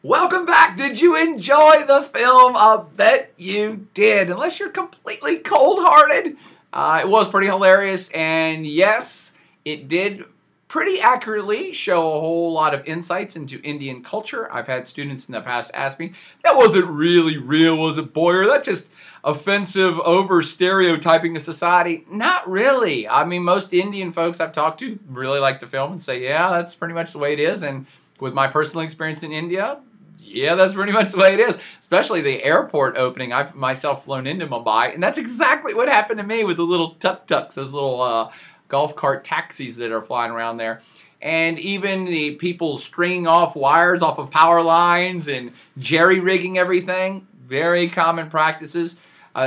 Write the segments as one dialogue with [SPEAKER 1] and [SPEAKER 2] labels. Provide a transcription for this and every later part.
[SPEAKER 1] Welcome back. Did you enjoy the film? I bet you did. Unless you're completely cold-hearted. It was pretty hilarious, and yes, it did pretty accurately show a whole lot of insights into Indian culture. I've had students in the past ask me, that wasn't really real, was it, Boyer? That's just offensive, over-stereotyping of society. Not really. I mean, most Indian folks I've talked to really like the film and say, yeah, that's pretty much the way it is, and with my personal experience in India, yeah, that's pretty much the way it is, especially the airport opening. I've myself flown into Mumbai, and that's exactly what happened to me with the little tuk-tuks, those little golf cart taxis that are flying around there. And even the people stringing off wires off of power lines and jerry-rigging everything, very common practices.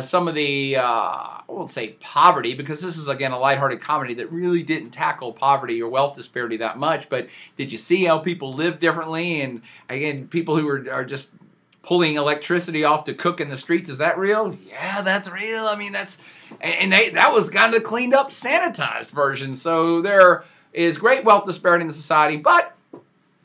[SPEAKER 1] Some of the, I won't say poverty, because this is, again, a lighthearted comedy that really didn't tackle poverty or wealth disparity that much, but did you see how people live differently? And, again, people who are just pulling electricity off to cook in the streets, is that real? Yeah, that's real. I mean, that was kind of the cleaned up, sanitized version. So there is great wealth disparity in the society, but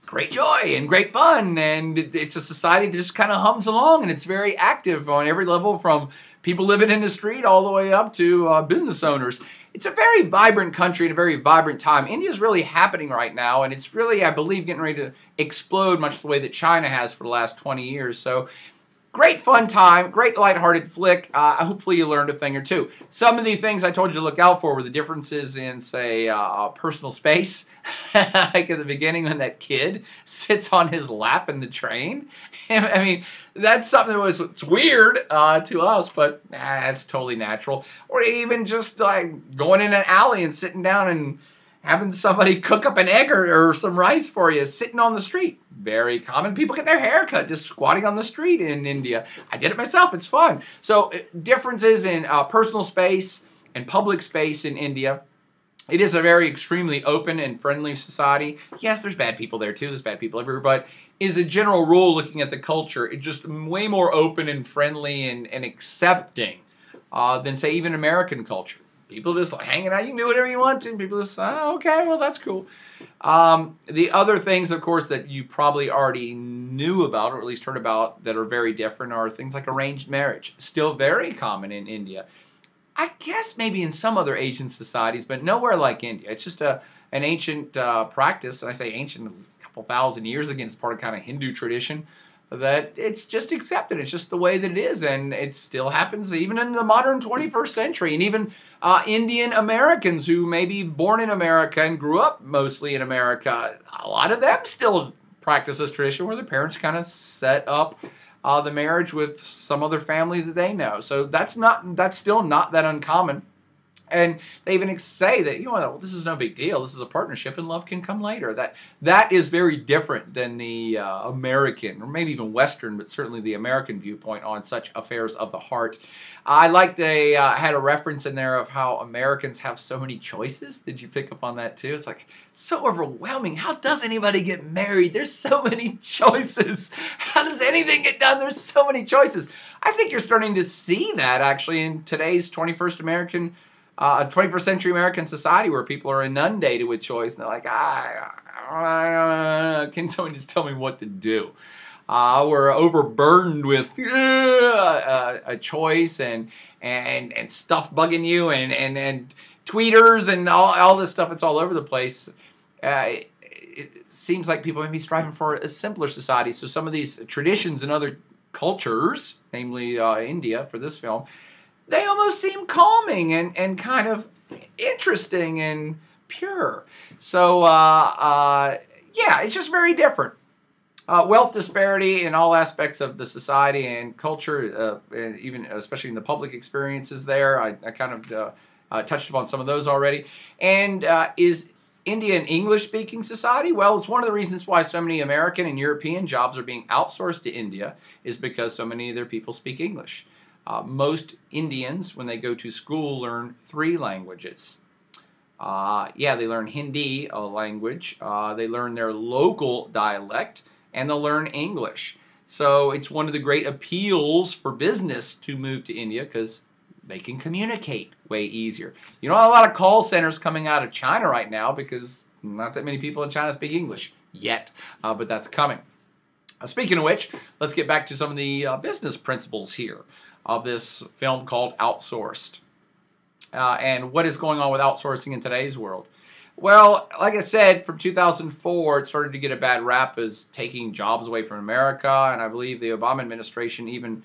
[SPEAKER 1] great joy and great fun, and it's a society that just kind of hums along, and it's very active on every level, from people living in the street all the way up to business owners. It's a very vibrant country and a very vibrant time. India's really happening right now, and it's really, I believe, getting ready to explode much the way that China has for the last 20 years. So great fun time, great lighthearted flick. Hopefully you learned a thing or two. Some of the things I told you to look out for were the differences in, say, personal space. Like at the beginning when that kid sits on his lap in the train. I mean, that's something that it's weird to us, but it's totally natural. Or even just like going in an alley and sitting down and having somebody cook up an egg or some rice for you sitting on the street. Very common. People get their hair cut just squatting on the street in India. I did it myself. It's fun. So differences in personal space and public space in India. It is a very extremely open and friendly society. Yes, there's bad people there too. There's bad people everywhere. But as a general rule, looking at the culture, it's just way more open and friendly and accepting than, say, even American culture. People just like hanging out. You can do whatever you want to. And people just, oh, okay, well, that's cool. The other things, of course, that you probably already knew about, or at least heard about, that are very different are things like arranged marriage. Still very common in India. I guess maybe in some other Asian societies, but nowhere like India. It's just an ancient practice, and I say ancient, a couple thousand years. Again, it's part of kind of Hindu tradition, that it's just accepted. It's just the way that it is, and it still happens even in the modern 21st century. And even Indian Americans who may be born in America and grew up mostly in America, a lot of them still practice this tradition where their parents kind of set up the marriage with some other family that they know. So that's still not that uncommon. And they even say that, you know, well, this is no big deal. This is a partnership, and love can come later. That is very different than the American, or maybe even Western, but certainly the American viewpoint on such affairs of the heart. I liked they had a reference in there of how Americans have so many choices. Did you pick up on that too? It's like so overwhelming. How does anybody get married? There's so many choices. How does anything get done? There's so many choices. I think you're starting to see that actually in today's 21st century American society, where people are inundated with choice, and they're like, can someone just tell me what to do? We're overburdened with a choice and stuff bugging you and tweeters and all this stuff. It's all over the place. It seems like people may be striving for a simpler society. So some of these traditions in other cultures, namely India for this film, they almost seem calming and kind of interesting and pure. So, yeah, it's just very different. Wealth disparity in all aspects of the society and culture, and even especially in the public experiences there. I kind of touched upon some of those already. And is India an English-speaking society? Well, it's one of the reasons why so many American and European jobs are being outsourced to India, is because so many of their people speak English. Most Indians, when they go to school, learn 3 languages. Yeah, they learn Hindi, a language. They learn their local dialect, and they'll learn English. So it's one of the great appeals for business to move to India, because they can communicate way easier. You know, a lot of call centers coming out of China right now, because not that many people in China speak English yet, but that's coming. Speaking of which, let's get back to some of the business principles here of this film called Outsourced. And what is going on with outsourcing in today's world? Well, like I said, from 2004, it started to get a bad rap as taking jobs away from America, and I believe the Obama administration even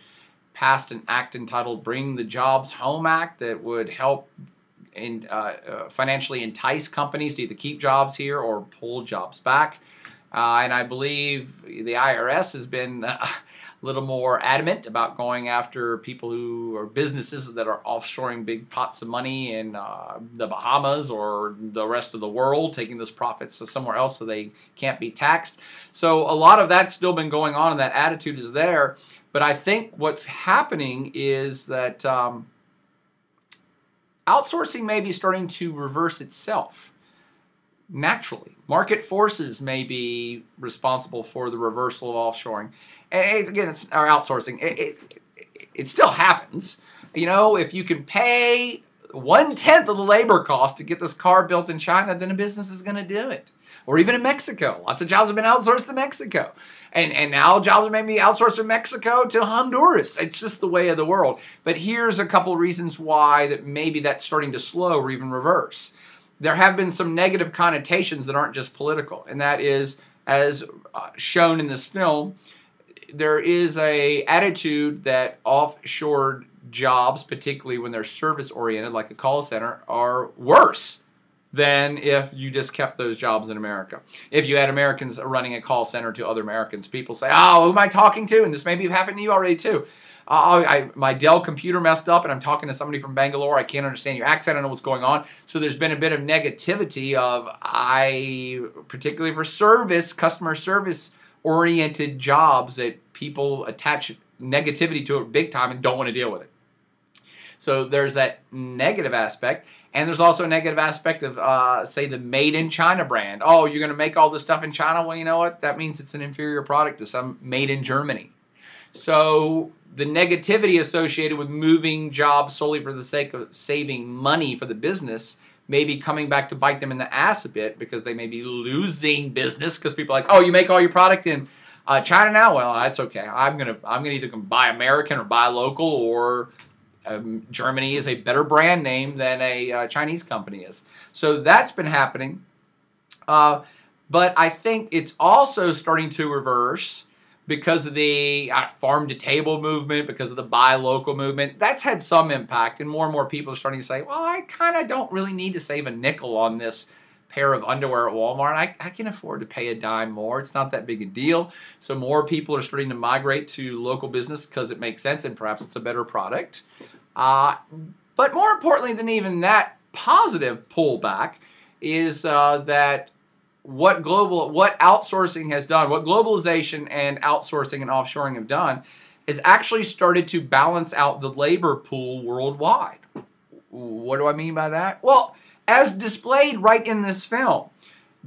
[SPEAKER 1] passed an act entitled Bring the Jobs Home Act that would help financially entice companies to either keep jobs here or pull jobs back. And I believe the IRS has been a little more adamant about going after people who are businesses that are offshoring big pots of money in the Bahamas or the rest of the world, taking those profits to somewhere else so they can't be taxed. So a lot of that's still been going on, and that attitude is there. But I think what's happening is that outsourcing may be starting to reverse itself naturally. Market forces may be responsible for the reversal of offshoring. And again, it's our outsourcing. It still happens. You know, if you can pay 1/10 of the labor cost to get this car built in China, then a business is going to do it. Or even in Mexico. Lots of jobs have been outsourced to Mexico. And now jobs may be outsourced from Mexico to Honduras. It's just the way of the world. But here's a couple reasons why that maybe that's starting to slow or even reverse. There have been some negative connotations that aren't just political. And that is, as shown in this film, there is a attitude that offshore jobs, particularly when they're service-oriented, like a call center, are worse than if you just kept those jobs in America. If you had Americans running a call center to other Americans, people say, oh, who am I talking to? And this maybe have happened to you already too. My Dell computer messed up and I'm talking to somebody from Bangalore. I can't understand your accent. I don't know what's going on. So there's been a bit of negativity of, particularly for customer service oriented jobs, that people attach negativity to it big time and don't want to deal with it. So there's that negative aspect. And there's also a negative aspect of, say, the Made in China brand. Oh, you're going to make all this stuff in China? Well, you know what? That means it's an inferior product to some made in Germany. So the negativity associated with moving jobs solely for the sake of saving money for the business may be coming back to bite them in the ass a bit, because they may be losing business because people are like, oh, you make all your product in China now? Well, that's okay. I'm gonna either buy American or buy local, or Germany is a better brand name than a Chinese company is. So that's been happening. But I think it's also starting to reverse because of the farm-to-table movement, because of the buy local movement. That's had some impact, and more people are starting to say, well, I kind of don't really need to save a nickel on this pair of underwear at Walmart. I can afford to pay a dime more. It's not that big a deal. So more people are starting to migrate to local business because it makes sense and perhaps it's a better product. But more importantly than even that positive pullback is that what outsourcing has done, what globalization and outsourcing and offshoring have done, is actually started to balance out the labor pool worldwide. What do I mean by that? Well, as displayed right in this film,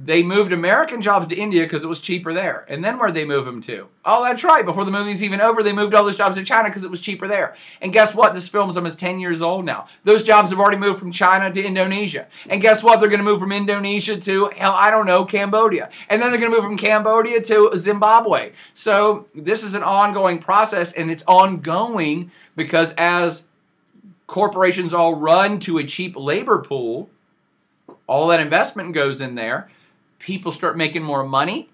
[SPEAKER 1] they moved American jobs to India because it was cheaper there. And then where'd they move them to? Oh, that's right. Before the movie's even over, they moved all those jobs to China because it was cheaper there. And guess what? This film's almost 10 years old now. Those jobs have already moved from China to Indonesia. And guess what? They're going to move from Indonesia to, hell, I don't know, Cambodia. And then they're going to move from Cambodia to Zimbabwe. So this is an ongoing process, and it's ongoing because as corporations all run to a cheap labor pool, all that investment goes in there. People start making more money.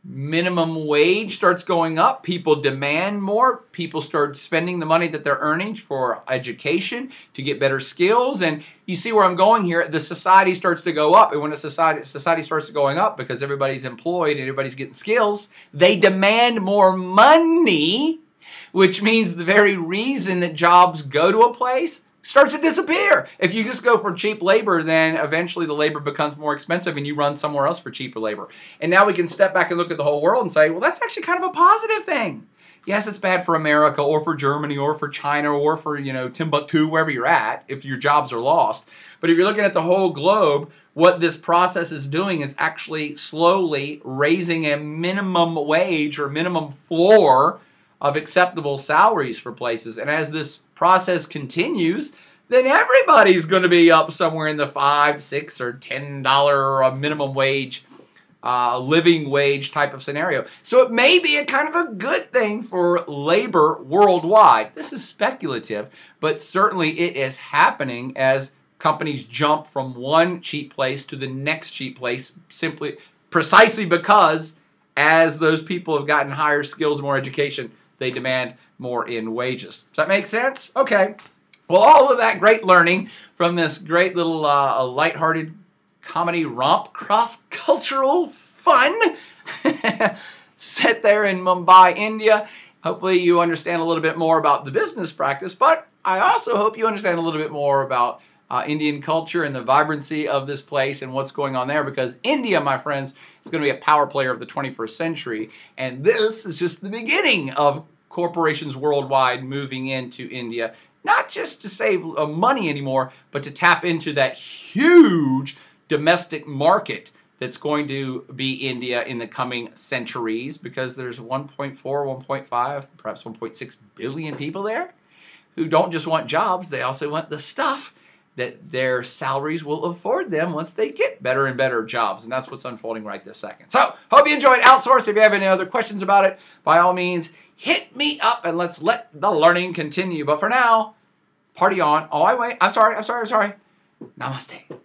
[SPEAKER 1] Minimum wage starts going up. People demand more. People start spending the money that they're earning for education to get better skills. And you see where I'm going here. The society starts to go up. And when a society starts going up because everybody's employed and everybody's getting skills, they demand more money, which means the very reason that jobs go to a place starts to disappear. If you just go for cheap labor, then eventually the labor becomes more expensive and you run somewhere else for cheaper labor. And now we can step back and look at the whole world and say, well, that's actually kind of a positive thing. Yes, it's bad for America or for Germany or for China or for, Timbuktu, wherever you're at, if your jobs are lost. But if you're looking at the whole globe, what this process is doing is actually slowly raising a minimum wage or minimum floor of acceptable salaries for places. And as this process continues, then everybody's going to be up somewhere in the $5, $6, or $10 minimum wage living wage type of scenario. So it may be a kind of a good thing for labor worldwide. This is speculative, but certainly it is happening as companies jump from one cheap place to the next cheap place, precisely because as those people have gotten higher skills, more education, they demand more in wages. Does that make sense? Okay. Well, all of that great learning from this great little lighthearted comedy romp, cross-cultural fun set there in Mumbai, India. Hopefully you understand a little bit more about the business practice, but I also hope you understand a little bit more about Indian culture and the vibrancy of this place and what's going on there, because India, my friends, is going to be a power player of the 21st century, and this is just the beginning of corporations worldwide moving into India, not just to save money anymore, but to tap into that huge domestic market that's going to be India in the coming centuries, because there's 1.4, 1.5, perhaps 1.6 billion people there who don't just want jobs, they also want the stuff that their salaries will afford them once they get better and better jobs. And that's what's unfolding right this second. So, hope you enjoyed Outsourced. If you have any other questions about it, by all means, hit me up and let's let the learning continue. But for now, party on. Oh, I'm sorry. Namaste.